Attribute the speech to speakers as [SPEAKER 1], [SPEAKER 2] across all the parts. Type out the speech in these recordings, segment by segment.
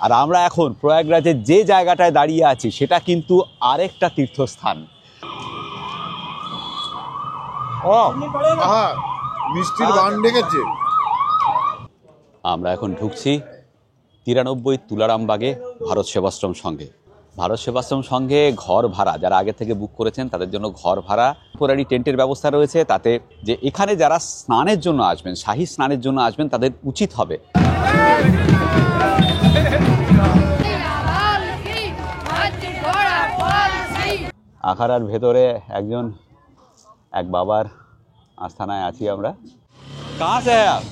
[SPEAKER 1] আর আমরা এখন প্রয়াগরাজের যে জায়গাটায় দাঁড়িয়ে আছি সেটা কিন্তু আরেকটা তীর্থস্থান।
[SPEAKER 2] মিষ্টির বান ডেকেছে।
[SPEAKER 1] আমরা এখন ঢুকছি 93 তুলারামবাগে ভারত সেবাশ্রম সংঘে। ভারত সেবাশ্রম সংঘে ঘর ভাড়া যারা আগে থেকে বুক করেছেন তাদের জন্য ঘর ভাড়া, টেম্পোরারি টেন্টের ব্যবস্থা রয়েছে, তাতে যে এখানে যারা স্নানের জন্য আসবেন, শাহী স্নানের জন্য আসবেন, তাদের উচিত হবে আখাড়ার ভেতরে এক বাবার আস্থানায় আছি আমরা। कहाँ से है आप?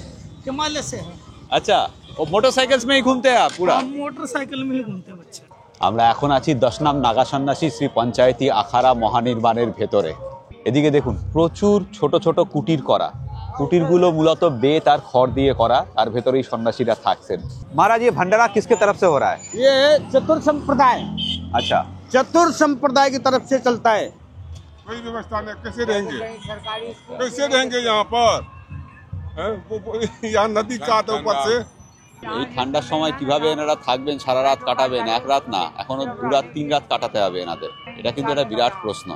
[SPEAKER 3] हिमालय से है।
[SPEAKER 1] अच्छा, वो मोटरसाइकिल्स में ही घूमते हैं आप पूरा?
[SPEAKER 3] मोटरसाइकिल में ही घूमते हैं बच्चे।
[SPEAKER 1] আমরা এখন আছি 10 নং নাগা সন্ন্যাসী শ্রী পঞ্চায়েতি আখাড়া মহানির্মাণের ভেতরে। এদিকে দেখুন প্রচুর ছোট ছোট কুটির করা, কুটিরগুলো মূলত বেত আর খড় দিয়ে করা, তার ভেতরেই সন্ন্যাসীরা থাকছেন। महाराज ये भंडारा किसके तरफ से हो रहा है?
[SPEAKER 4] ये चतुर संप्रदाय,
[SPEAKER 1] अच्छा,
[SPEAKER 4] चतुर संप्रदाय की तरफ से चलता है।
[SPEAKER 2] कोई व्यवस्था नहीं, कैसे रहेंगे यहाँ पर? यहाँ नदी का ऊपर से।
[SPEAKER 1] এই ঠান্ডার সময় কিভাবে এনারা থাকবেন, সারা রাত কাটাবেন? এক রাত না, এখনো 2 রাত 3 রাত কাটাতে হবে এনাদের। এটা কিন্তু একটা বিরাট প্রশ্ন।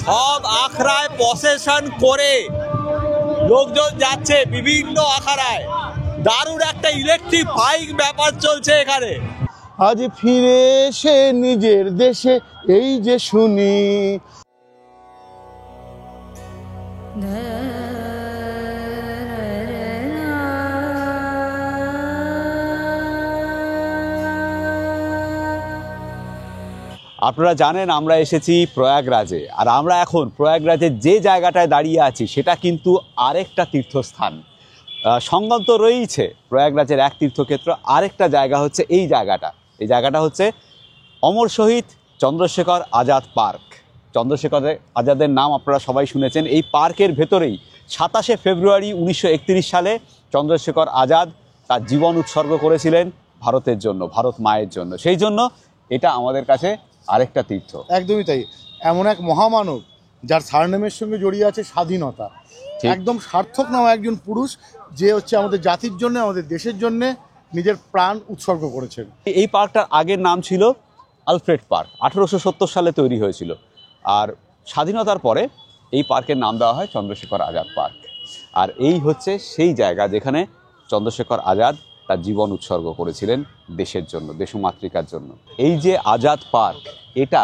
[SPEAKER 1] সব আখড়ায় প্রসেশন করে লোকজন যাচ্ছে বিভিন্ন আখড়ায়, দারুণ একটা ইলেকট্রিফাইং ব্যাপার চলছে এখানে।
[SPEAKER 2] আজ ফিরে এসে নিজের দেশে এই যে শুনি।
[SPEAKER 1] আপনারা জানেন আমরা এসেছি প্রয়াগরাজে, আর আমরা এখন প্রয়াগরাজের যে জায়গাটায় দাঁড়িয়ে আছি সেটা কিন্তু আরেকটা তীর্থস্থান। সঙ্গম তো রয়েইছে প্রয়াগরাজের এক তীর্থক্ষেত্র, আরেকটা জায়গা হচ্ছে এই জায়গাটা। এই জায়গাটা হচ্ছে অমর শহীদ চন্দ্রশেখর আজাদ পার্ক। চন্দ্রশেখর আজাদের নাম আপনারা সবাই শুনেছেন। এই পার্কের ভেতরেই 27শে ফেব্রুয়ারি 1931 সালে চন্দ্রশেখর আজাদ তার জীবন উৎসর্গ করেছিলেন ভারতের জন্য, ভারত মায়ের জন্য। সেই জন্য এটা আমাদের কাছে আরেকটা তীর্থ।
[SPEAKER 2] একদমই তাই। এমন এক মহামানব যার সারনেমের সঙ্গে জড়িয়ে আছে স্বাধীনতা, একদম সার্থক নামা একজন পুরুষ, যে হচ্ছে আমাদের জাতির জন্য, আমাদের দেশের জন্য নিজের প্রাণ উৎসর্গ করেছেন।
[SPEAKER 1] এই পার্কটার আগের নাম ছিল আলফ্রেড পার্ক, 1870 সালে তৈরি হয়েছিল। আর স্বাধীনতার পরে এই পার্কের নাম দেওয়া হয় চন্দ্রশেখর আজাদ পার্ক। আর এই হচ্ছে সেই জায়গা যেখানে চন্দ্রশেখর আজাদ তার জীবন উৎসর্গ করেছিলেন দেশের জন্য, দেশমাতৃকার জন্য। এই যে আজাদ পার্ক, এটা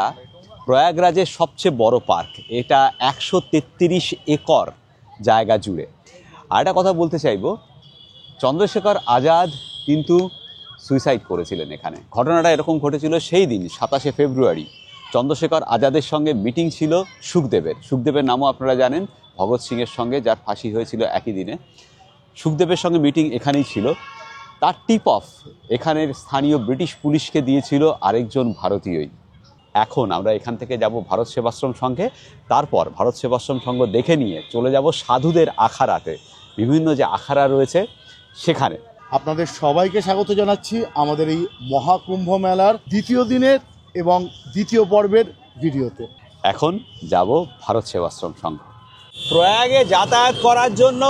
[SPEAKER 1] প্রয়াগরাজের সবচেয়ে বড় পার্ক। এটা 133 একর জায়গা জুড়ে। আর একটা কথা বলতে চাইব, চন্দ্রশেখর আজাদ কিন্তু সুইসাইড করেছিলেন এখানে। ঘটনাটা এরকম ঘটেছিল সেই দিন 27শে ফেব্রুয়ারি। চন্দ্রশেখর আজাদের সঙ্গে মিটিং ছিল সুখদেবের নামও আপনারা জানেন, ভগৎ সিংয়ের সঙ্গে, যার ফাঁসি হয়েছিল একই দিনে। সুখদেবের সঙ্গে মিটিং এখানেই ছিল। তার টিপ অফ এখানের স্থানীয় ব্রিটিশ পুলিশকে দিয়েছিল আরেকজন ভারতীয়ই। এখন আমরা এখান থেকে যাব ভারত সেবাশ্রম সংঘে, তারপর ভারত সেবাশ্রম সংঘ দেখে নিয়ে চলে যাব সাধুদের আখাড়াতে, বিভিন্ন যে আখাড়া রয়েছে সেখানে।
[SPEAKER 2] আপনাদের সবাইকে স্বাগত জানাচ্ছি আমাদের এই মহাকুম্ভ মেলার দ্বিতীয় দিনের এবং দ্বিতীয় পর্বের ভিডিওতে।
[SPEAKER 1] এখন যাব ভারত সেবাশ্রম সংঘ। প্রয়াগে যাতায়াত করার জন্য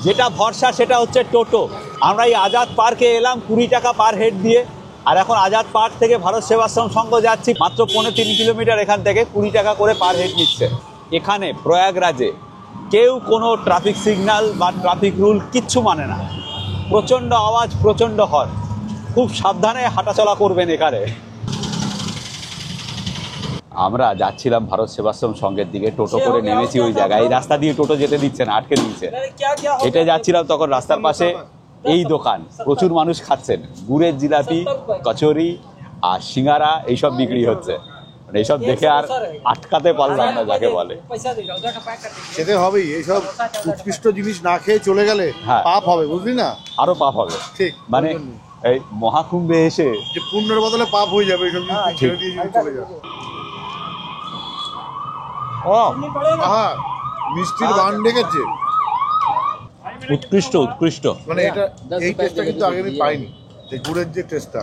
[SPEAKER 1] যেটা ভরসা সেটা হচ্ছে টোটো। আমরা এই আজাদ পার্কে এলাম 20 টাকা পার হেড দিয়ে, আর এখন আজাদ পার্ক থেকে ভারত সেবাশ্রম সংঘ যাচ্ছি মাত্র 3.5 কিলোমিটার এখান থেকে, 20 টাকা করে পার হেড নিচ্ছে। এখানে প্রয়াগরাজে কেউ কোনো ট্রাফিক সিগন্যাল বা ট্রাফিক রুল কিচ্ছু মানে না। প্রচণ্ড আওয়াজ, প্রচণ্ড হর্ন, খুব সাবধানে হাঁটাচলা করবেন এখানে। আমরা যাচ্ছিলাম ভারত সেবাশ্রম সংঘের দিকে, টোটো করে নেমেছি ওই জায়গায়। এই রাস্তা দিয়ে টোটো যেতে দিচ্ছে না, আটকে দিচ্ছে। হেঁটে যাচ্ছিলাম, তখন রাস্তার পাশে এই দোকান, প্রচুর মানুষ খাচ্ছেন, গুড়ের জিলাপি, কচুরি আর সিঙ্গারা এইসব বিক্রি হচ্ছে। মানে এইসব দেখে আর আটকাতে পারলাম না, যাকে বলে।
[SPEAKER 2] খেতে হবেই, এইসব উৎকৃষ্ট জিনিস না খেয়ে চলে গেলে পাপ হবে, বুঝলি না?
[SPEAKER 1] আরো পাপ হবে। ঠিক, মানে এই মহাকুম্ভে এসে
[SPEAKER 2] যে পুণ্যের বদলে পাপ হয়ে যাবে এইসব ছেড়ে দিয়ে চলে যাবে। মিষ্টির বান ডেকেছে।
[SPEAKER 1] উৎকৃষ্ট উৎকৃষ্ট,
[SPEAKER 2] মানে এটা এই টেস্টটা কিন্তু আগে আমি পাইনি, যে গুড়ের যে টেস্টটা।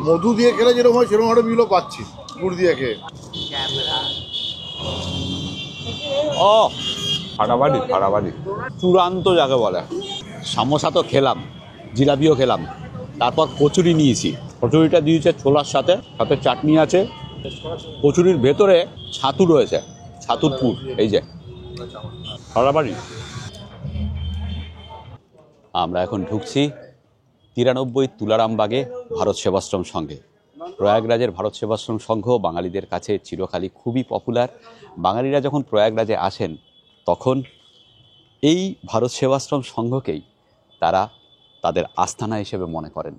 [SPEAKER 2] মধু দিয়ে খেলে যেরকম হয় সেরকম একটা মিলও পাচ্ছি গুড় দিয়ে খেয়ে।
[SPEAKER 1] ও ফাটাফাটি ফাটাফাটি, চূড়ান্ত যাকে বলে। সামোসা তো খেলাম, জিলাপিও খেলাম, তারপর কচুরি নিয়েছি, কচুরিটা দিয়েছে ছোলার সাথে, সাথে চাটনি আছে, কচুরির ভেতরে ছাতু রয়েছে, ছাতুর পুর, এই যে খড়াবাড়ি। আমরা এখন ঢুকছি 93 তুলারামবাগে ভারত সেবাশ্রম সংঘে। প্রয়াগরাজের ভারত সেবাশ্রম সংঘ বাঙালিদের কাছে চিরকালই খুবই পপুলার। বাঙালিরা যখন প্রয়াগরাজে আসেন তখন এই ভারত সেবাশ্রম সংঘকেই তারা তাদের আস্থানা হিসেবে মনে করেন।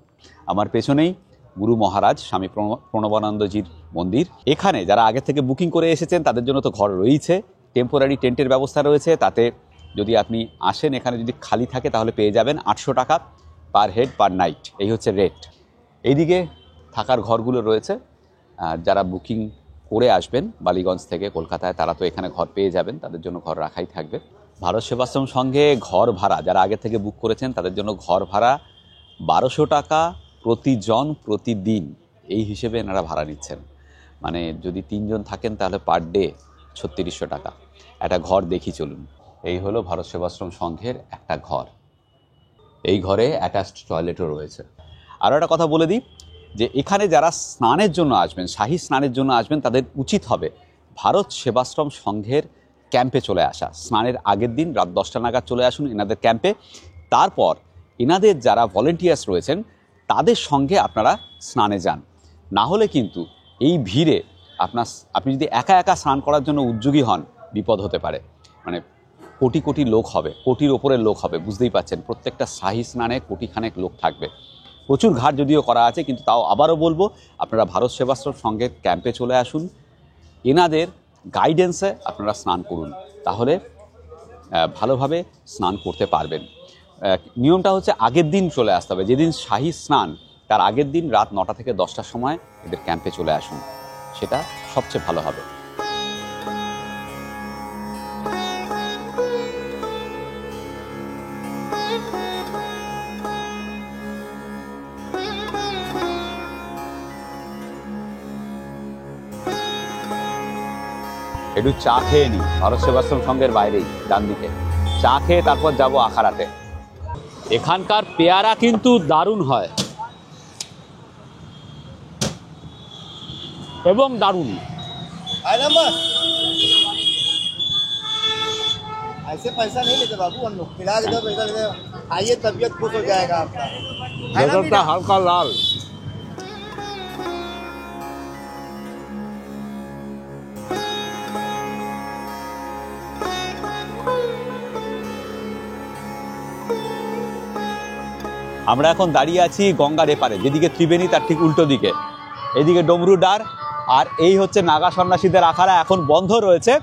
[SPEAKER 1] আমার পেছনেই গুরু মহারাজ স্বামী প্রণবানন্দজির মন্দির। এখানে যারা আগে থেকে বুকিং করে এসেছেন তাদের জন্য তো ঘর রয়েছে, টেম্পোরারি টেন্টের ব্যবস্থা রয়েছে। তাতে যদি আপনি আসেন এখানে, যদি খালি থাকে তাহলে পেয়ে যাবেন 800 টাকা পার হেড পার নাইট, এই হচ্ছে রেট। এইদিকে থাকার ঘরগুলো রয়েছে, যারা বুকিং করে আসবেন বালিগঞ্জ থেকে কলকাতায় তারা তো এখানে ঘর পেয়ে যাবেন, তাদের জন্য ঘর রাখাই থাকবে। ভারত সেবাশ্রম সঙ্গে ঘর ভাড়া যারা আগে থেকে বুক করেছেন তাদের জন্য ঘর ভাড়া 1200 টাকা প্রতিজন প্রতিদিন, এই হিসেবে এনারা ভাড়া নিচ্ছেন। মানে যদি 3 জন থাকেন তাহলে পার ডে 3600 টাকা। একটা ঘর দেখি চলুন। এই হলো ভারত সেবাশ্রম সংঘের একটা ঘর। এই ঘরে অ্যাটাচড টয়লেটও রয়েছে। আরও একটা কথা বলে দিই যে এখানে যারা স্নানের জন্য আসবেন, শাহী স্নানের জন্য আসবেন, তাদের উচিত হবে ভারত সেবাশ্রম সংঘের ক্যাম্পে চলে আসা। স্নানের আগের দিন রাত 10টা নাগাদ চলে আসুন এনাদের ক্যাম্পে। তারপর এনাদের যারা ভলেন্টিয়ার্স রয়েছেন তাদের সঙ্গে আপনারা স্নানে যান। না হলে কিন্তু এই ভিড়ে আপনি যদি একা একা স্নান করার জন্য উদ্যোগী হন, বিপদ হতে পারে। মানে কোটি কোটি লোক হবে, কোটির ওপরের লোক হবে, বুঝতেই পাচ্ছেন। প্রত্যেকটা শাহী স্নানে কোটিখানেক লোক থাকবে। প্রচুর ঘাট যদিও করা আছে, কিন্তু তাও আবারও বলবো আপনারা ভারত সেবাশ্রম সংঘের ক্যাম্পে চলে আসুন, এনাদের গাইডেন্সে আপনারা স্নান করুন, তাহলে ভালোভাবে স্নান করতে পারবেন। নিয়মটা হচ্ছে আগের দিন চলে আসতে হবে, যেদিন শাহী স্নান তার আগের দিন রাত 9টা থেকে 10টার সময় এদের ক্যাম্পে চলে আসুন, সেটা সবচেয়ে ভালো হবে। একটু চা খেয়ে নিই ভারত সেবাশ্রম সংঘের বাইরেই, ডান দিকে চা খেয়ে তারপর যাব আখাড়াতে। এখানকার পেয়ারা কিন্তু দারুণ হয় এবং দারুণ।
[SPEAKER 5] ऐसे पैसा नहीं लेते बाबू, हम लोग खिला के दो, पैसा लेते आइए, तबीयत खुश हो जाएगा आपका।
[SPEAKER 1] ভেতরটা হালকা লাল। আমরা এখন দাঁড়িয়ে আছি গঙ্গার এপারে, যেদিকে ত্রিবেণী তার ঠিক উল্টো দিকে। এদিকে ডমরুডার, আর এই হচ্ছে নাগা সন্ন্যাসীদের আখাড়া। এখন বন্ধ রয়েছে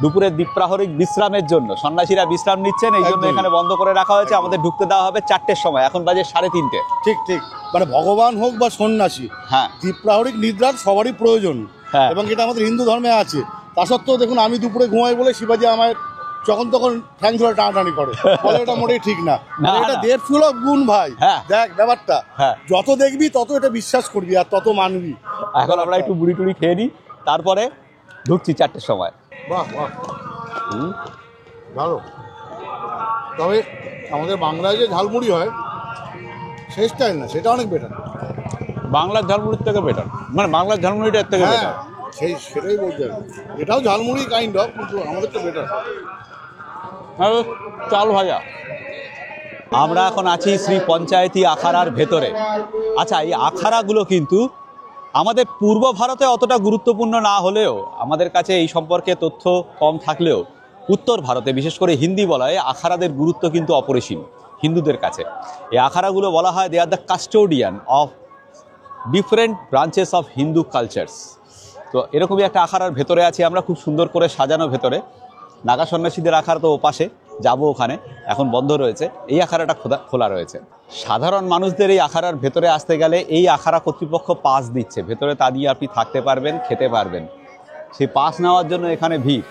[SPEAKER 1] দুপুরের দ্বীপ্রাহরিক বিশ্রামের জন্য। সন্ন্যাসীরা বিশ্রাম নিচ্ছেন, এই জন্য এখানে বন্ধ করে রাখা হয়েছে। আমাদের ঢুকতে দেওয়া হবে 4টের সময়, এখন বাজে 3:30।
[SPEAKER 2] ঠিক ঠিক, মানে ভগবান হোক বা সন্ন্যাসী,
[SPEAKER 1] হ্যাঁ,
[SPEAKER 2] দ্বীপ্রাহরিক নিদ্রার সবারই প্রয়োজন,
[SPEAKER 1] হ্যাঁ।
[SPEAKER 2] এবং এটা আমাদের হিন্দু ধর্মে আছে। তা সত্ত্বেও দেখুন, আমি দুপুরে ঘুমাই বলে শিবাজি আমায় যখন তখন ঠ্যাং ধরে টানাটানি করে, বলে এটা মোটেই ঠিক না।
[SPEAKER 1] না,
[SPEAKER 2] এটা
[SPEAKER 1] না।
[SPEAKER 2] দেড় গুণ ভাই।
[SPEAKER 1] হ্যাঁ।
[SPEAKER 2] দেখ ব্যাপারটা,
[SPEAKER 1] হ্যাঁ।
[SPEAKER 2] যত দেখবি তত এটা বিশ্বাস করবি আর তত মানবি।
[SPEAKER 1] এখন আমরা একটু বুড়ি টুড়ি খেয়ে নিই, তারপরে ঢুকছি 4টের সময়।
[SPEAKER 2] বাহ বাহ, ভালো। তবে আমাদের বাংলায় যে ঝালমুড়ি হয় সেই স্টাইল না, সেটা অনেক বেটার।
[SPEAKER 1] বাংলার ঝালমুড়ির থেকে বেটার, মানে বাংলার ঝালমুড়িটা এর থেকে
[SPEAKER 2] হ্যাঁ,
[SPEAKER 1] বেটার।
[SPEAKER 2] সেটাই বলতে হবে। এটাও ঝালমুড়ি কাইন্ড অফ, কিন্তু আমাদের তো বেটার।
[SPEAKER 1] চাল ভাজা। আমরা এখন আছি শ্রী পঞ্চায়েতি আখাড়ার ভেতরে। আচ্ছা, এই আখাড়াগুলো কিন্তু আমাদের পূর্ব ভারতে অতটা গুরুত্বপূর্ণ না হলেও, আমাদের কাছে এই সম্পর্কে তথ্য কম থাকলেও, উত্তর ভারতে বিশেষ করে হিন্দি বলয়ে আখাড়াদের গুরুত্ব কিন্তু অপরিসীম হিন্দুদের কাছে। এই আখাড়াগুলো বলা হয় they are the custodian of different branches of Hindu cultures. তো এরকমই একটা আখাড়ার ভেতরে আছি আমরা, খুব সুন্দর করে সাজানো ভেতরে। নাগা সন্ন্যাসীদের আখাড়া তো ওপাশে, যাবো ওখানে, এখন বন্ধ রয়েছে। এই আখাড়াটা খোলা রয়েছে। সাধারণ মানুষদের এই আখাড়ার ভেতরে আসতে গেলে এই আখাড়া কর্তৃপক্ষ পাস দিচ্ছে ভেতরে, তা দিয়ে আপনি থাকতে পারবেন, খেতে পারবেন। সেই পাস নেওয়ার জন্য এখানে ভিড়।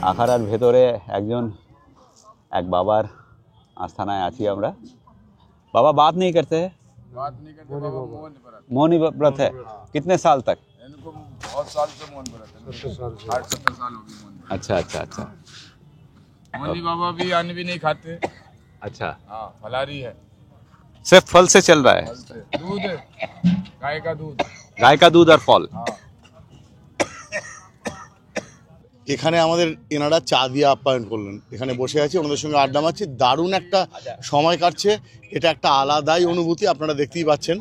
[SPEAKER 1] আখাড়ার ভেতরে এক বাবার আস্থানায় আছি আমরা। बाबा बात नहीं करते हैं?
[SPEAKER 6] बात नहीं करते बाबा मोहन व्रत
[SPEAKER 1] मौनी व्रत है कितने साल तक?
[SPEAKER 6] इनको बहुत साल से मोहन व्रत है 60-70 साल हो गए मोहन
[SPEAKER 1] अच्छा अच्छा अच्छा
[SPEAKER 6] मोहनी बाबा भी अन्न भी नहीं खाते।
[SPEAKER 1] अच्छा
[SPEAKER 6] हाँ फलारी है।
[SPEAKER 1] सिर्फ फल से चल रहा है?
[SPEAKER 6] फल से दूध है, गाय का दूध।
[SPEAKER 1] गाय का दूध और फल।
[SPEAKER 6] हाँ
[SPEAKER 2] এখানে আমাদের এনারা চা দিয়ে আপ্যায়ন করলেন, এখানে বসে আছি ওনাদের সঙ্গে আড্ডা মারছি, দারুণ একটা সময় কাটছে, এটা একটা আলাদাই অনুভূতি আপনারা দেখতেই পাচ্ছেন।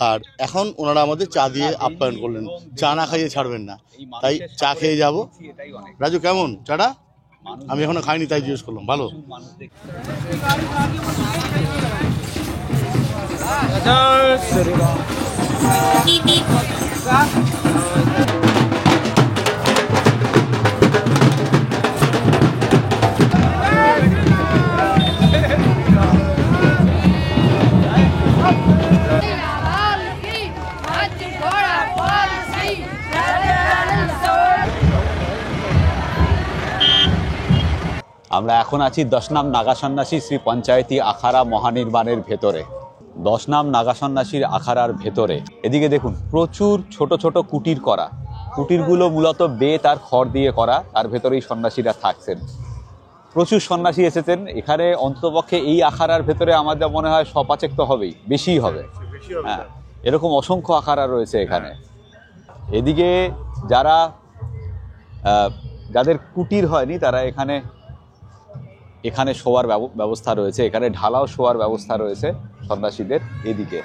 [SPEAKER 2] আর এখন ওনারা আমাদের চা দিয়ে আপ্যায়ন করলেন, চা না খাইয়ে ছাড়বেন না, তাই চা খেয়ে যাব। রাজু কেমন চাটা? আমি এখনো খাইনি তাই জিজ্ঞেস করলাম। ভালো?
[SPEAKER 1] আমরা এখন আছি 10 নাম নাগা সন্ন্যাসী শ্রী পঞ্চায়েতি আখাড়া মহানির্মাণের ভেতরে। 10 নাম নাগা সন্ন্যাসীর আখাড়ার ভেতরে এদিকে দেখুন প্রচুর ছোট ছোট কুটির করা। কুটিরগুলো মূলত বেত আর খড় দিয়ে করা, তার ভেতরেই সন্ন্যাসীরা থাকছেন। প্রচুর সন্ন্যাসী এসেছেন এখানে, অন্ততপক্ষে এই আখাড়ার ভেতরে আমার যা মনে হয় 100-5 তো হবেই, বেশিই হবে। হ্যাঁ, এরকম অসংখ্য আখাড়া রয়েছে এখানে। এদিকে যাদের কুটির হয়নি তারা এখানে শোয়ার ব্যবস্থা রয়েছে, এখানে ঢালাও শোয়ার ব্যবস্থা রয়েছে সন্ন্যাসীদের। এদিকে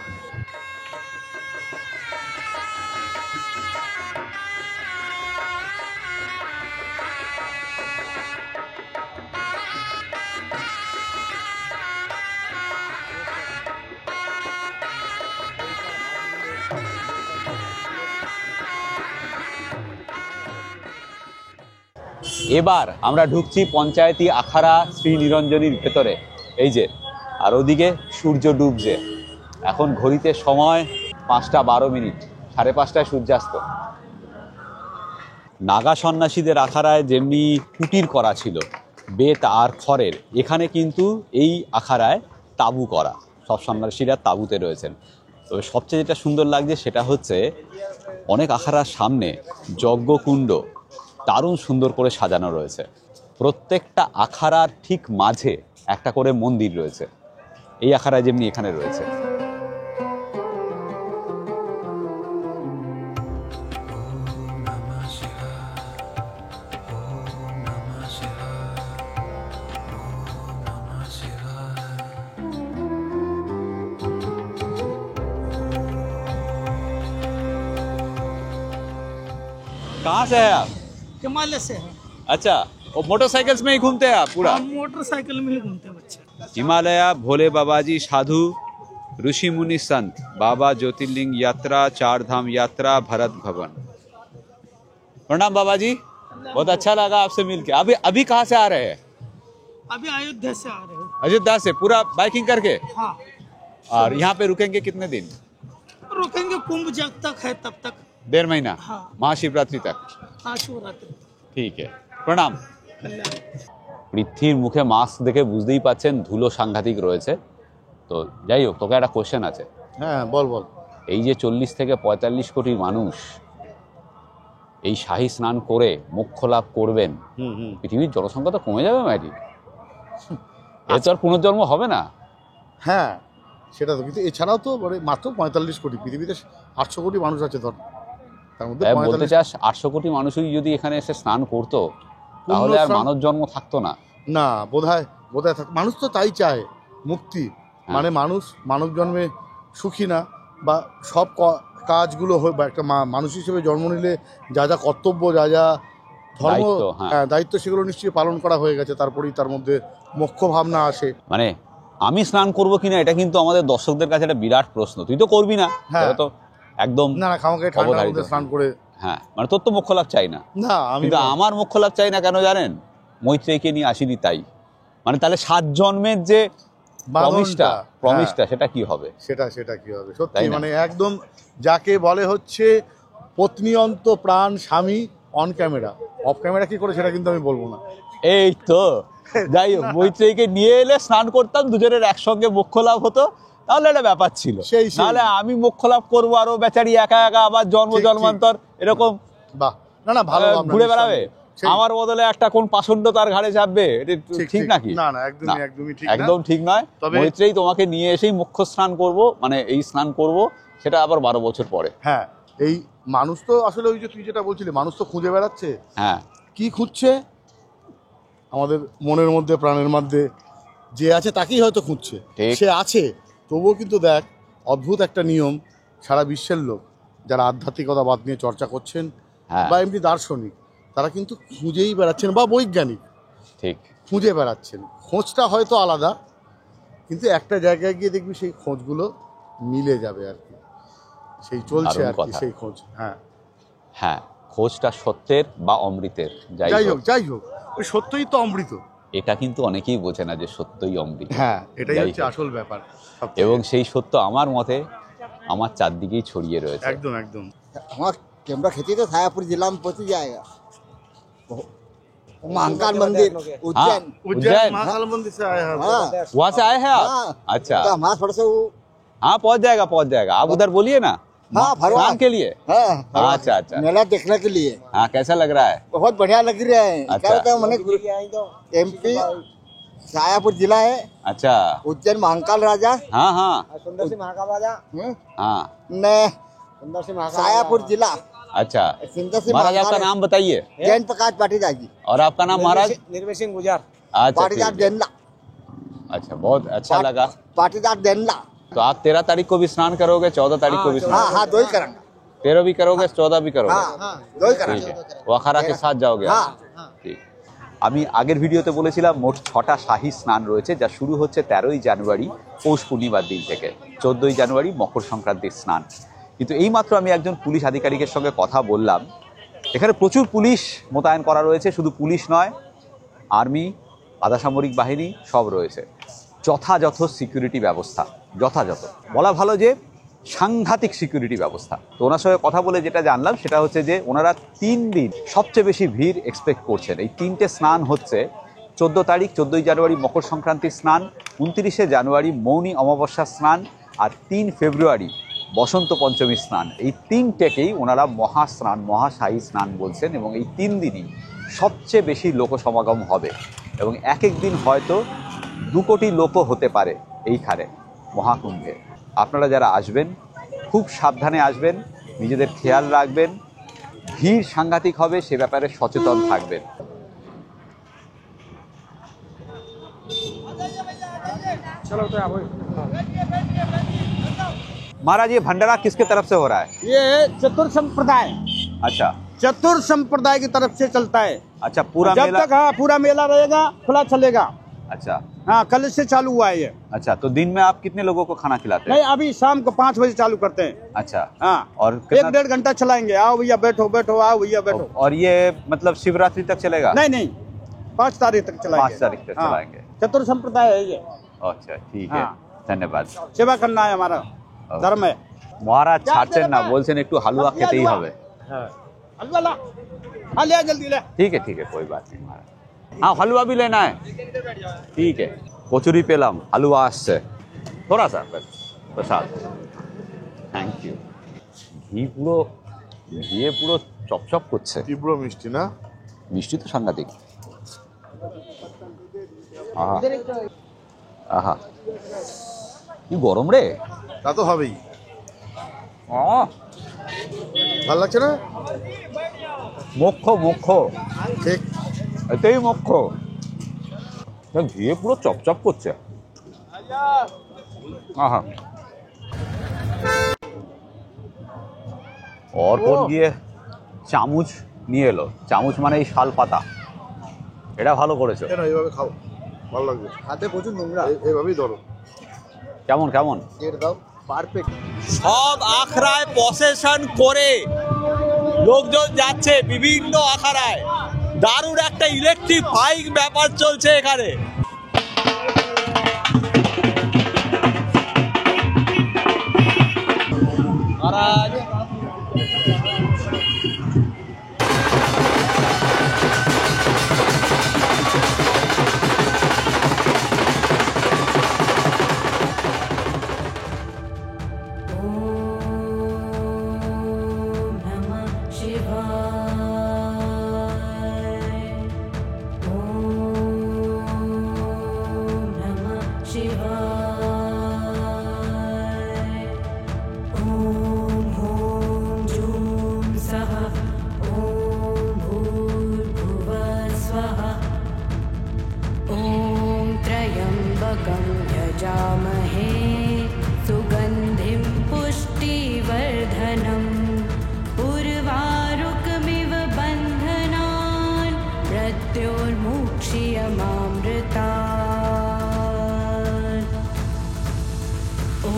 [SPEAKER 1] এবার আমরা ঢুকছি পঞ্চায়েতি আখাড়া শ্রী নিরঞ্জনীর ভেতরে। এই যে, আর ওদিকে সূর্য ডুবছে। এখন ঘড়িতে সময় 5:12, 5:30টায় সূর্যাস্ত। নাগা সন্ন্যাসীদের আখাড়ায় যেমনি কুটির করা ছিল বেত আর খড়ের, এখানে কিন্তু এই আখাড়ায় তাঁবু করা, সব সন্ন্যাসীরা তাঁবুতে রয়েছেন। তবে সবচেয়ে যেটা সুন্দর লাগছে সেটা হচ্ছে অনেক আখাড়ার সামনে যজ্ঞকুণ্ড দারুণ সুন্দর করে সাজানো রয়েছে। প্রত্যেকটা আখাড়ার ঠিক মাঝে একটা করে মন্দির রয়েছে, এই আখাড়ায় যেমনি এখানে রয়েছে। कहाँ से है आप?
[SPEAKER 3] हिमालय से है।
[SPEAKER 1] अच्छा, और मोटरसाइकिल्स में ही घूमते हैं आप पूरा?
[SPEAKER 3] हम मोटरसाइकिल में ही घूमते हैं बच्चे।
[SPEAKER 1] हिमालय भोले बाबाजी साधु ऋषि मुनि संत बाबा ज्योतिर्लिंग यात्रा 4 धाम यात्रा भरत भवन। प्रणाम बाबा जी, बहुत अच्छा लगा आपसे मिलके। अभी कहाँ से आ रहे हैं?
[SPEAKER 3] अभी अयोध्या से आ रहे हैं।
[SPEAKER 1] अयोध्या से पूरा बाइकिंग करके?
[SPEAKER 3] हाँ,
[SPEAKER 1] और यहाँ पे रुकेंगे कितने दिन?
[SPEAKER 3] रुकेंगे कुंभ जब तक है तब तक।
[SPEAKER 1] 1.5 महीना?
[SPEAKER 3] हाँ।
[SPEAKER 1] महाशिवरात्रि तक?
[SPEAKER 3] हाँ, शिवरात्रि।
[SPEAKER 1] ঠিক আছে, প্রণাম। পৃথ্বীর মুখে মাস্ক দেখে বুঝতেই পাচ্ছেন ধুলো সাংঘাতিক রয়েছে। তো যাই হোক, তোকে একটা কোশ্চেন আছে।
[SPEAKER 2] হ্যাঁ বল।
[SPEAKER 1] এই যে 40 থেকে 45 কোটি মানুষ এই শাহী স্নান করে মোক্ষ লাভ করবেন, পৃথিবীর জনসংখ্যা তো কমে যাবে ম্যাডি, এর তো আর পুনর্জন্ম হবে না।
[SPEAKER 2] হ্যাঁ সেটা তো, কিন্তু এছাড়াও তো মানে মাত্র 45 কোটি, পৃথিবীতে 800 কোটি মানুষ আছে ধর, তার মধ্যে
[SPEAKER 1] তাই বলতে চাস 800 কোটি মানুষই যদি এখানে এসে স্নান করতো তাহলে আর মানব জন্ম থাকতো না।
[SPEAKER 2] না, বোধহয় মানুষ তো তাই চায়, মুক্তি। মানে মানুষ মানব জন্মে সুখী না, বা সব কাজগুলো বা একটা মানুষ হিসেবে জন্ম নিলে যা যা কর্তব্য, যা যা ধর্ম, দায়িত্ব, সেগুলো নিশ্চয়ই পালন করা হয়ে গেছে, তারপরেই তার মধ্যে মোক্ষ ভাবনা আসে।
[SPEAKER 1] মানে আমি স্নান করবো কিনা এটা কিন্তু আমাদের দর্শকদের কাছে একটা বিরাট প্রশ্ন। তুই তো করবি না, তো একদম
[SPEAKER 2] না খামাকে ঠান্ডার মধ্যে স্নান করে।
[SPEAKER 1] হ্যাঁ, মানে তোর তো মোক্ষ লাভ চাই না।
[SPEAKER 2] না,
[SPEAKER 1] কিন্তু আমার মোক্ষ লাভ চাই না কেন জানেন? মৈত্রেয়ীকে নিয়ে আসিনি তাই। মানে তাহলে 7 জন্মের যে প্রমিসটা সেটা কি হবে?
[SPEAKER 2] সেটা কি হবে সত্যি, মানে একদম যাকে বলে হচ্ছে পত্নীয়ন্ত প্রাণ স্বামী অন ক্যামেরা, অফ ক্যামেরা কি করে সেটা কিন্তু আমি বলবো না।
[SPEAKER 1] এই তো যাই হোক, মৈত্রেয়ীকে নিয়ে এলে স্নান করতাম, দুজনের একসঙ্গে মোক্ষ লাভ হতো, তাহলে একটা ব্যাপার ছিল।
[SPEAKER 2] সেই।
[SPEAKER 1] নাহলে আমি মোক্ষ লাভ করবো আর ও বেচারি একা একা আবার জন্ম
[SPEAKER 2] ঠিক,
[SPEAKER 1] জন্মান্তর এরকম
[SPEAKER 2] বাহ, না না ভালো ভাবনা,
[SPEAKER 1] ঘুরে বেড়াবে।
[SPEAKER 2] সেই।
[SPEAKER 1] আমার বদলে একটা কোন পাষণ্ড তার ঘাড়ে চাপবে, এটা ঠিক নাকি?
[SPEAKER 2] না না একদমই একদমই ঠিক না।
[SPEAKER 1] একদম ঠিক নয়।
[SPEAKER 2] তবে-
[SPEAKER 1] মৈত্রেয়ী তোমাকে নিয়ে এসেই মুখ্য স্নান করব, মানে এই স্নান করব, সেটা আবার 12 বছর পরে।
[SPEAKER 2] হ্যাঁ, এই মানুষ তো আসলে ওই যে তুই যেটা বলছিলি, মানুষ তো খুঁজে বেড়াচ্ছে।
[SPEAKER 1] হ্যাঁ,
[SPEAKER 2] কি খুঁজছে? আমাদের মনের মধ্যে প্রাণের মধ্যে যে আছে তাকেই হয়তো খুঁজছে।
[SPEAKER 1] ঠিক।
[SPEAKER 2] সে আছে, তবুও কিন্তু দেখ অদ্ভুত একটা নিয়ম, সারা বিশ্বের লোক যারা আধ্যাত্মিকতাবাদ নিয়ে চর্চা করছেন
[SPEAKER 1] হ্যাঁ,
[SPEAKER 2] বা এমনি দার্শনিক, তারা কিন্তু খুঁজেই বেড়াচ্ছেন, বা বৈজ্ঞানিক
[SPEAKER 1] ঠিক।
[SPEAKER 2] খুঁজে বেড়াচ্ছেন। খোঁজটা হয়তো আলাদা, কিন্তু একটা জায়গায় গিয়ে দেখবি সেই খোঁজগুলো মিলে যাবে আর কি, সেই চলছে
[SPEAKER 1] দারুণ
[SPEAKER 2] আর কি
[SPEAKER 1] কথা।
[SPEAKER 2] সেই খোঁজ। হ্যাঁ,
[SPEAKER 1] হ্যাঁ, খোঁজটা সত্যের বা অমৃতের,
[SPEAKER 2] যাই
[SPEAKER 1] যাই
[SPEAKER 2] হোক
[SPEAKER 1] হোক,
[SPEAKER 2] যাই হোক, ওই সত্যই তো অমৃত।
[SPEAKER 1] এটা কিন্তু অনেকেই বোঝে না যে সত্যই অমৃত।
[SPEAKER 2] হ্যাঁ, এটাই
[SPEAKER 1] যাই
[SPEAKER 2] হচ্ছে
[SPEAKER 1] হোক।
[SPEAKER 2] আসল ব্যাপার সবথেকে।
[SPEAKER 1] এবং সেই সত্য আমার মতে আমার চারদিকেই ছড়িয়ে রয়েছে।
[SPEAKER 2] একদম একদম।
[SPEAKER 5] हमारा कैमरा खींची तो सायापुर जिला में पहुंच जाएगा। महाकाल मंदिर उज्जैन।
[SPEAKER 2] उज्जैन महाकाल मंदिर से आया है।
[SPEAKER 5] हाँ
[SPEAKER 1] वहाँ से आए हैं आप?
[SPEAKER 5] हाँ।
[SPEAKER 1] अच्छा,
[SPEAKER 5] तो हमारा थोड़ा सा वो
[SPEAKER 1] हाँ पहुँच जाएगा। आप उधर बोलिए ना,
[SPEAKER 5] हाँ, भरवा।
[SPEAKER 1] स्नान के लिए।
[SPEAKER 5] हाँ,
[SPEAKER 1] अच्छा अच्छा,
[SPEAKER 5] मेला देखने के लिए
[SPEAKER 1] हाँ कैसा लग रहा है?
[SPEAKER 5] बहुत बढ़िया लग रहा है।
[SPEAKER 1] अच्छा।
[SPEAKER 5] क्या होता है मैंने एमपी सायापुर जिला है,
[SPEAKER 1] अच्छा,
[SPEAKER 5] उज्जैन महाकाल राजा
[SPEAKER 1] हाँ हाँ
[SPEAKER 5] सुंदर सिंह महाकाल राजा
[SPEAKER 1] हाँ,
[SPEAKER 5] ने सायापुर जिला
[SPEAKER 1] अच्छा।
[SPEAKER 5] सुंदर सिंह
[SPEAKER 1] महाराज आपका
[SPEAKER 5] महाकाल
[SPEAKER 1] नाम बताइए,
[SPEAKER 5] जैन प्रकाश पाटीदार जी
[SPEAKER 1] और आपका नाम महाराज?
[SPEAKER 4] निर्मल सिंह गुजार।
[SPEAKER 1] अच्छा
[SPEAKER 5] पाटीदार
[SPEAKER 1] ठीक है।
[SPEAKER 5] डेनला
[SPEAKER 1] अच्छा, बहुत अच्छा लगा।
[SPEAKER 5] पाटीदार डेनला।
[SPEAKER 1] तो आप 13 तारीख को भी स्नान करोगे, 14 तारीख को भी
[SPEAKER 5] हाँ
[SPEAKER 1] स्नान?
[SPEAKER 5] हाँ दो ही करेंगे।
[SPEAKER 1] 13 भी करोगे, 14 भी करोगे?
[SPEAKER 5] हाँ दो ही
[SPEAKER 1] ঠিক
[SPEAKER 5] करेंगे।
[SPEAKER 1] আছে, ও আখাড়া কে সাথ যাওগে?
[SPEAKER 5] হ্যাঁ।
[SPEAKER 1] ঠিক। আমি আগের ভিডিওতে বলেছিলাম মোট 6টা শাহী স্নান রয়েছে, যা শুরু হচ্ছে 13ই জানুয়ারি পৌষ পূর্ণিমার দিন থেকে, 14ই জানুয়ারি মকর সংক্রান্তির স্নান। কিন্তু এইমাত্র আমি একজন পুলিশ আধিকারিকের সঙ্গে কথা বললাম, এখানে প্রচুর পুলিশ মোতায়েন করা রয়েছে, শুধু পুলিশ নয়, আর্মি, আধা সামরিক বাহিনী সব রয়েছে, যথাযথ সিকিউরিটি ব্যবস্থা, যথাযথ বলা ভালো যে সাংঘাতিক সিকিউরিটি ব্যবস্থা। তো ওনার সঙ্গে কথা বলে যেটা জানলাম সেটা হচ্ছে যে ওনারা 3 দিন সবচেয়ে বেশি ভিড় এক্সপেক্ট করছেন। এই 3টে স্নান হচ্ছে 14 তারিখ 14ই জানুয়ারি মকর সংক্রান্তির স্নান, 29শে জানুয়ারি মৌনী অমাবস্যার স্নান, আর 3 ফেব্রুয়ারি বসন্ত পঞ্চমী স্নান। এই 3টেকেই ওনারা মহাস্নান, মহাশাহী স্নান বলছেন, এবং এই 3 দিনই সবচেয়ে বেশি লোক সমাগম হবে, এবং এক এক দিন হয়তো 2 কোটি লোকও হতে পারে এইখানে মহাকুম্ভে। আপনারা যারা আসবেন খুব সাবধানে আসবেন, নিজেদের খেয়াল রাখবেন, ভিড় সাংঘাতিক হবে সে ব্যাপারে সচেতন থাকবেন। महाराज ये भंडारा किसके तरफ से हो रहा है?
[SPEAKER 4] ये चतुर संप्रदाय,
[SPEAKER 1] अच्छा
[SPEAKER 4] चतुर संप्रदाय की तरफ से चलता है।
[SPEAKER 1] अच्छा, पूरा
[SPEAKER 4] जब
[SPEAKER 1] मेला।
[SPEAKER 4] तक हाँ पूरा मेला रहेगा खुला चलेगा।
[SPEAKER 1] अच्छा
[SPEAKER 4] हाँ कल से चालू हुआ है ये।
[SPEAKER 1] अच्छा, तो दिन में आप कितने लोगों को खाना खिलाते
[SPEAKER 4] नहीं
[SPEAKER 1] हैं?
[SPEAKER 4] अभी शाम को 5 बजे चालू करते हैं।
[SPEAKER 1] अच्छा,
[SPEAKER 4] हाँ
[SPEAKER 1] और कितना-
[SPEAKER 4] 1-1.5 घंटा चलाएंगे। आओ भैया बैठो बैठो, आओ भैया बैठो।
[SPEAKER 1] और ये मतलब शिवरात्रि तक चलेगा?
[SPEAKER 4] नहीं नहीं 5 तारीख तक चलाएंगे।
[SPEAKER 1] 5 तारीख तक
[SPEAKER 4] हाँ,
[SPEAKER 1] चलाएंगे।
[SPEAKER 4] चतुर संप्रदाय है ये,
[SPEAKER 1] अच्छा ठीक है,
[SPEAKER 4] हाँ।
[SPEAKER 1] धन्यवाद।
[SPEAKER 4] सेवा करना है हमारा धर्म है।
[SPEAKER 1] মহারাজ ছাড়ছেন না, বলছেন একটু হালুয়া খেতেই হবে।
[SPEAKER 4] हलवा ला, हाँ ले आ जल्दी ले।
[SPEAKER 1] ठीक है, कोई बात नहीं महाराज। हाँ हलवा भी लेना है, ठीक है। কচুরি পেলাম, হালুয়া আসছে, থোড়া সা প্রসাদ, থ্যাংক ইউ। ঘিয়ে পুরো চপচপ করছে,
[SPEAKER 2] তীব্র মিষ্টি না?
[SPEAKER 1] মিষ্টি তো সাংঘাতিক। আহা আহা, কি গরম রে।
[SPEAKER 2] তা তো হবেই।
[SPEAKER 1] আহ,
[SPEAKER 2] ভালো লাগছে না?
[SPEAKER 1] মোক্ষ
[SPEAKER 2] ঠিক।
[SPEAKER 1] এতেই মোক্ষ। ঘিয়ে পুরো চপচপ করছে, আহা। অর্পণ গিয়ে চামচ নিয়ে এলো, চামচ মানে এই শাল পাতা, এটা ভালো করেছো।
[SPEAKER 2] কেন এইভাবে খাও, ভালো লাগবে।
[SPEAKER 5] हाथे प्रचुर নোংরা।
[SPEAKER 2] এইভাবেই ধরো।
[SPEAKER 1] কেমন
[SPEAKER 5] রেট দাও পারফেক্ট।
[SPEAKER 1] সব আখড়ায় প্রসেশন করে লোকজন যাচ্ছে বিভিন্ন আখড়ায়, দারুণ একটা ইলেকট্রিফাইং ব্যাপার চলছে এখানে। মহারাজ
[SPEAKER 7] ॐ त्र्यम्बकं यजामहे सुगन्धिं पुष्टिवर्धनम् उर्वारुकमिव बन्धनान् मृत्योर्मुक्षीयमामृतात् ॐ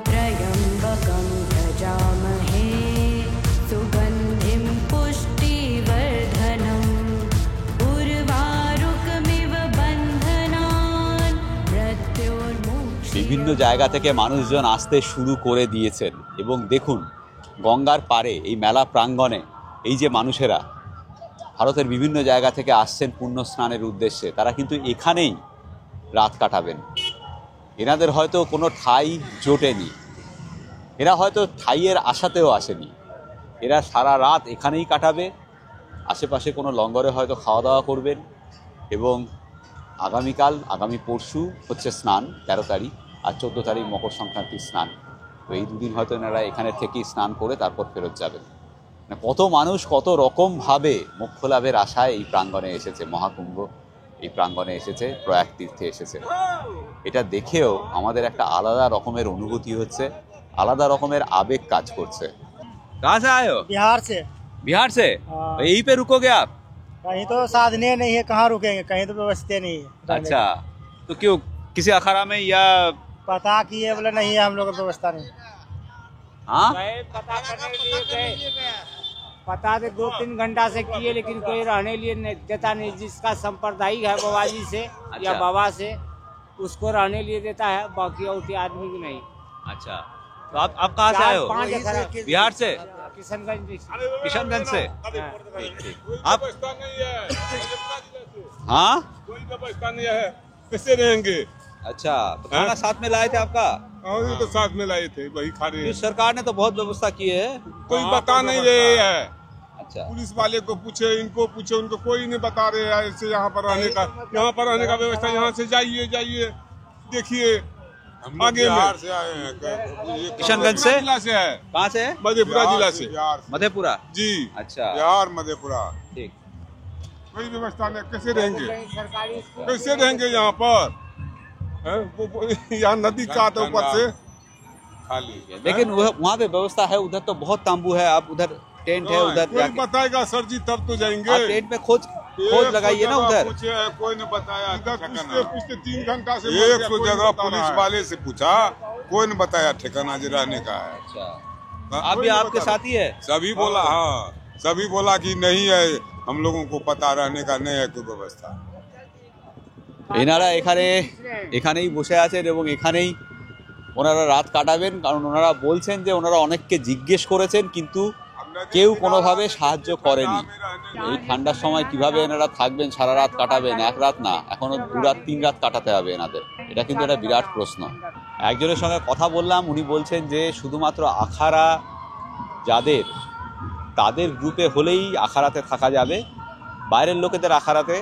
[SPEAKER 7] त्र्यम्बकं यजामहे सुगन्धिं पुष्टिवर्धनम् उर्वारुकमिव बन्धनान् मृत्योर्मुक्षीयमामृतात्।
[SPEAKER 1] বিভিন্ন জায়গা থেকে মানুষজন আসতে শুরু করে দিয়েছেন এবং দেখুন গঙ্গার পাড়ে এই মেলা প্রাঙ্গণে এই যে মানুষেরা ভারতের বিভিন্ন জায়গা থেকে আসছেন পুণ্য স্নানের উদ্দেশ্যে, তারা কিন্তু এখানেই রাত কাটাবেন। এনাদের হয়তো কোনো ঠাঁই জোটেনি, এরা হয়তো ঠাঁইয়ের আশাতেও আসেনি, এরা সারা রাত এখানেই কাটাবে। আশেপাশে কোনো লঙ্গরে হয়তো খাওয়া দাওয়া করবেন এবং আগামী পরশু হচ্ছে স্নান 13 তারিখ, আর 14 তারিখ মকর সংক্রান্তির স্নান। তো এই দুদিন হয়তো এনারা এখানে থেকেই স্নান করে তারপর ফেরত যাবেন। কত মানুষ কত রকমভাবে মোক্ষ লাভের আশায় এই প্রাঙ্গণে এসেছে, মহাকুম্ভ এই প্রাঙ্গণে এসেছে, প্রয়াগ তীর্থে এসেছে। এটা দেখেও আমাদের একটা আলাদা রকমের অনুভূতি হচ্ছে, আলাদা রকমের আবেগ কাজ করছে। कहाँ से आए हो?
[SPEAKER 5] बिहार से।
[SPEAKER 1] बिहार से? तो यहीं पे रुकोगे आप?
[SPEAKER 5] कहीं तो साधने नहीं है, कहाँ रुकेंगे, कहीं तो व्यवस्था नहीं है।
[SPEAKER 1] अच्छा, तो क्यों किसी अखाड़ा में या
[SPEAKER 5] पता किए बोले नहीं है, हम लोग को व्यवस्था नहीं।
[SPEAKER 1] हाँ
[SPEAKER 4] पता करने के लिए गए, पता तो 2-3 घंटा से किए, लेकिन कोई रहने लिए नहीं देता नहीं। जिसका संप्रदायिक है बाबा जी से या बाबा से, उसको रहने लिए देता है, बाकी और आदमी को नहीं।
[SPEAKER 1] अच्छा, तो आप कहाँ से आए हो?
[SPEAKER 4] 4-5
[SPEAKER 1] बिहार से?
[SPEAKER 4] किशनगंज।
[SPEAKER 1] किशनगंज से?
[SPEAKER 4] हाँ।
[SPEAKER 1] आप हाँ
[SPEAKER 6] कोई व्यवस्था नहीं है, कैसे रहेंगे?
[SPEAKER 1] अच्छा, तो खाना साथ में लाए थे आपका?
[SPEAKER 6] और तो साथ में लाए थे, वही खा रहे हैं।
[SPEAKER 1] इस सरकार ने तो बहुत व्यवस्था की है।
[SPEAKER 6] कोई बता नहीं रहे है।
[SPEAKER 1] अच्छा,
[SPEAKER 6] पुलिस वाले को पूछे, इनको पूछे, उनको कोई नहीं बता रहे हैं ऐसे यहाँ पर रहने का व्यवस्था। यहाँ से जाइए देखिए आगे में। से आए हैं
[SPEAKER 1] किशनगंज से?
[SPEAKER 6] जिला से है।
[SPEAKER 1] कहाँ से?
[SPEAKER 6] मधेपुरा जिला से।
[SPEAKER 1] मधेपुरा?
[SPEAKER 6] जी,
[SPEAKER 1] अच्छा,
[SPEAKER 6] बिहार मधेपुरा।
[SPEAKER 1] ठीक।
[SPEAKER 6] कोई व्यवस्था नहीं, कैसे रहेंगे यहाँ पर? यहाँ नदी का तो ऊपर से खाली,
[SPEAKER 1] लेकिन वहाँ पे व्यवस्था है, उधर तो बहुत तांबू है। आप उधर टेंट है, उधर
[SPEAKER 6] कोई
[SPEAKER 1] जाके
[SPEAKER 6] बताएगा सर जी तब तो जाएंगे।
[SPEAKER 1] आप टेंट में खोज लगाइए ना उधर।
[SPEAKER 6] कोई ने बताया, पिछले 3 घंटा से 100 जगह पुलिस वाले से पूछा, कोई ने बताया ठिकाना जो रहने का है।
[SPEAKER 1] अच्छा, आप भी आपके साथी है?
[SPEAKER 6] सभी बोला, हाँ सभी बोला कि नहीं है, हम लोगों को पता रहने का नहीं है कोई व्यवस्था।
[SPEAKER 1] এনারা এখানেই বসে আছেন এবং এখানেই ওনারা রাত কাটাবেন, কারণ ওনারা বলছেন যে ওনারা অনেককে জিজ্ঞেস করেছেন কিন্তু কেউ কোনোভাবে সাহায্য করেনি। এই ঠান্ডার সময় কিভাবে এনারা থাকবেন, সারা রাত কাটাবেন? 1 রাত না, এখনো 2 রাত 3 রাত কাটাতে হবে এনাদের। এটা কিন্তু একটা বিরাট প্রশ্ন। একজনের সঙ্গে কথা বললাম, উনি বলছেন যে শুধুমাত্র আখাড়া যাদের, তাদের গ্রুপে হলেই আখাড়াতে থাকা যাবে, বাইরের লোকেদের আখাড়াতে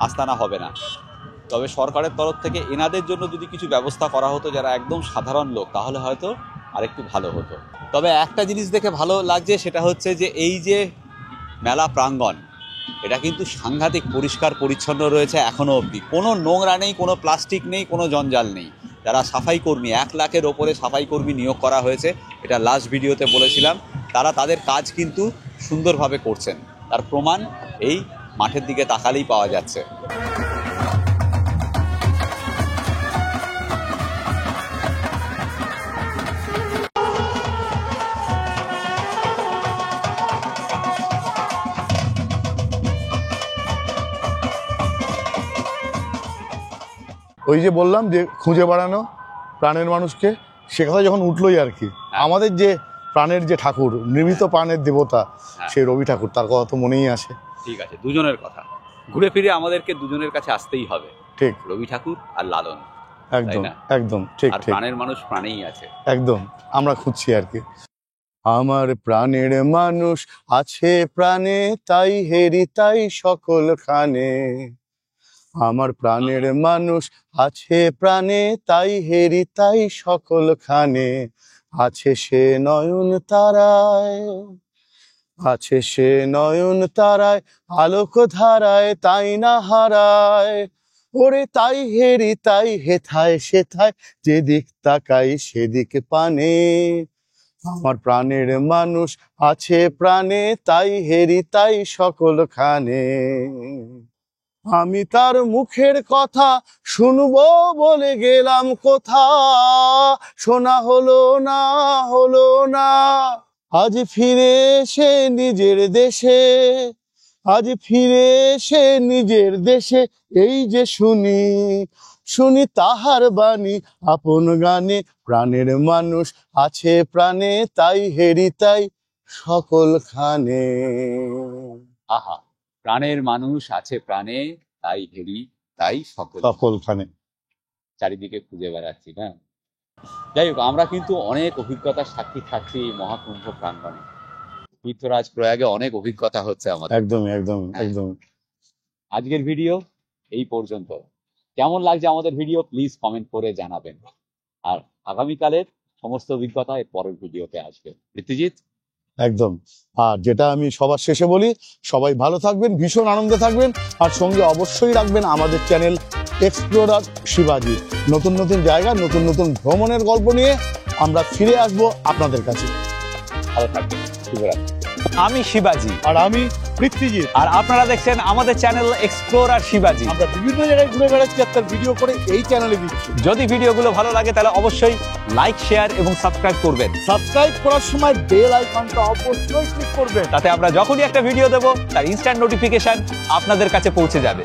[SPEAKER 1] আস্তানা হবে না। তবে সরকারের তরফ থেকে এনাদের জন্য যদি কিছু ব্যবস্থা করা হতো, যারা একদম সাধারণ লোক, তাহলে হয়তো আরেকটু ভালো হতো। তবে একটা জিনিস দেখে ভালো লাগছে, সেটা হচ্ছে যে এই যে মেলা প্রাঙ্গণ, এটা কিন্তু সাংঘাতিক পরিষ্কার পরিচ্ছন্ন রয়েছে এখনও অবধি। কোনো নোংরা নেই, কোনো প্লাস্টিক নেই, কোনো জঞ্জাল নেই। যারা সাফাই কর্মী, 1 লাখের ওপরে সাফাই কর্মী নিয়োগ করা হয়েছে, এটা লাস্ট ভিডিওতে বলেছিলাম। তারা তাদের কাজ কিন্তু সুন্দরভাবে করছেন, তার প্রমাণ এই মাঠের দিকে তাকালেই পাওয়া যাচ্ছে।
[SPEAKER 2] ওই যে বললাম যে খুঁজে বেড়ানো প্রাণের মানুষকে, সে কথা যখন উঠলোই আর কি, আমাদের যে প্রাণের যে ঠাকুর, নির্মিত প্রাণের দেবতা, সেই রবি ঠাকুর, তার কথা তো মনেই আসে।
[SPEAKER 1] ঠিক আছে, দুজনের কথা ঘুরে ফিরে আমাদেরকে দুজনের কাছে আসতেই হবে।
[SPEAKER 2] ঠিক,
[SPEAKER 1] রবি ঠাকুর আর লালন,
[SPEAKER 2] একদম একদম ঠিক
[SPEAKER 1] আর
[SPEAKER 2] ঠিক,
[SPEAKER 1] প্রাণের মানুষ প্রাণেই আছে,
[SPEAKER 2] একদম আমরা খুঁজছি আর কি। আমার প্রাণের মানুষ আছে প্রাণে, তাই হেরি তাই সকল খানে। আমার প্রাণের মানুষ আছে প্রাণে, তাই হেরি তাই সকল খানে। আছে সে নয়ন তারায়, আছে সে নয়ন তারায়, আলোক ধারায় তাই না হারায়। ওরে তাই হেরি তাই হেথায় সেথায়, যেদিক তাকাই সেদিক পানে, আমার প্রাণের মানুষ আছে প্রাণে, তাই হেরি তাই সকল খানে। আমি তার মুখের কথা শুনবো বলে গেলাম কোথা, শোনা হলো না হলো না। আজ ফিরে এসে নিজের দেশে, আজ ফিরে এসে নিজের দেশে, এই যে শুনি শুনি তাহার বাণী আপন গানে, প্রাণের মানুষ আছে প্রাণে, তাই হেরি তাই সকল খানে।
[SPEAKER 1] আহা, প্রাণের মানুষ আছে প্রাণে, তাই হেরি তাই সকল।
[SPEAKER 2] সকল খানে।
[SPEAKER 1] চারিদিকে খুঁজে বেড়াচ্ছি না। যাই হোক, আমরা কিন্তু অনেক অভিজ্ঞতার সাক্ষী থাকছি এই মহাকুম্ভ প্রাঙ্গণে। তীর্থরাজ প্রয়াগে অনেক অভিজ্ঞতা হচ্ছে আমাদের।
[SPEAKER 2] একদমই একদমই একদমই।
[SPEAKER 1] আজকের ভিডিও এই পর্যন্ত। কেমন লাগছে আমাদের ভিডিও প্লিজ কমেন্ট করে জানাবেন। আর আগামীকালের সমস্ত অভিজ্ঞতা এর পরের ভিডিওতে আসবে। ঋতুজিৎ,
[SPEAKER 2] একদম। আর যেটা আমি সবার শেষে বলি, সবাই ভালো থাকবেন, ভীষণ আনন্দে থাকবেন, আর সঙ্গে অবশ্যই রাখবেন আমাদের চ্যানেল এক্সপ্লোরার শিবাজি। নতুন নতুন জায়গা, নতুন নতুন ভ্রমণের গল্প নিয়ে আমরা ফিরে আসবো আপনাদের কাছে।
[SPEAKER 1] ভালো থাকবেন, শুভরাত্রি। আমি শিবাজি
[SPEAKER 2] আর আমি পৃথ্বীজিৎ,
[SPEAKER 1] আর আপনারা দেখছেন আমাদের চ্যানেল এক্সপ্লোরার শিবাজি।
[SPEAKER 2] আমরা বিভিন্ন জায়গায় ঘুরে বেড়াচ্ছি, একটা ভিডিও করে এই চ্যানেলে দিচ্ছি।
[SPEAKER 1] যদি ভিডিওগুলো ভালো লাগে তাহলে অবশ্যই লাইক, শেয়ার এবং সাবস্ক্রাইব করবেন।
[SPEAKER 2] সাবস্ক্রাইব করার সময় বেল আইকনটা অবশ্যই ক্লিক করবেন,
[SPEAKER 1] তাতে আমরা যখনই একটা ভিডিও দেবো তার ইনস্ট্যান্ট নোটিফিকেশন আপনাদের কাছে পৌঁছে যাবে।